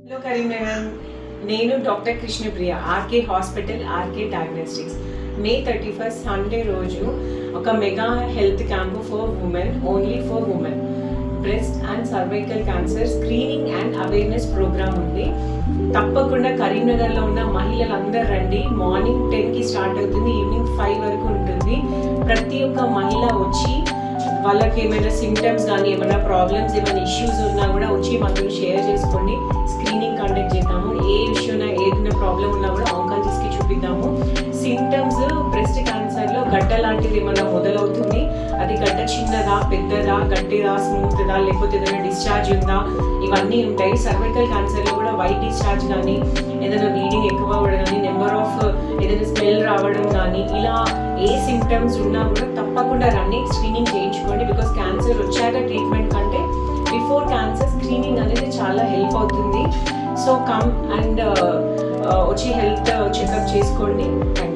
Hello Karimnagar, నేను doctor Krishnapriya, RK hospital, RK diagnostics. May 31 Sunday రోజు ఒక mega health camp for women, only for women, breast and cervical cancer screening and awareness programme ఉంది. తప్పకుండా కరీంనగర్లో ఉన్న మహిళలందరూ రండి. మార్నింగ్ 10కి స్టార్ట్ అవుతుంది, ఈవినింగ్ 5 వరకు ఉంటుంది. ప్రతి ఒక్క మహిళ వచ్చి వాళ్ళకి ఏమైనా సిమ్టమ్స్ కానీ ఏమైనా ప్రాబ్లమ్స్ ఏమైనా ఇష్యూస్ ఉన్నా కూడా వచ్చి మాతో షేర్ చేసుకోండి. స్క్రీనింగ్ కండక్ట్ చేద్దాము. ఏ ఇష్యూనా ఏదైనా ప్రాబ్లం ఉన్నా కూడా ఆంకాలజిస్ట్కి చూపిద్దాము. సిమ్టమ్స్ బ్రెస్ట్ క్యాన్సర్లో గడ్డ లాంటిది ఏమైనా మొదలవుతుంది, అది గడ్డ చిన్నదా పెద్దదా గట్టిదా స్మూత్దా లేకపోతే ఏదైనా డిశ్చార్జ్ ఉందా, ఇవన్నీ ఉంటాయి. సర్వైకల్ క్యాన్సర్లో కూడా వైట్ డిశ్చార్జ్ కానీ ఏదైనా బ్లీడింగ్ ఎక్కువ అవ్వడం కానీ నెంబర్ ఆఫ్ ఏదైనా స్మెల్ రావడం కానీ ఇలా ఏ సిమ్టమ్స్ ఉన్నా కూడా తప్పకుండా రండి, స్క్రీనింగ్ చేయించుకోండి. బికాస్ క్యాన్సర్ వచ్చాక ట్రీట్మెంట్ కంటే బిఫోర్ క్యాన్సర్ స్క్రీనింగ్ అనేది చాలా హెల్ప్ అవుతుంది. సో కమ్ అండ్ వచ్చి హెల్త్ చెకప్ చేసుకోండి. Thank you.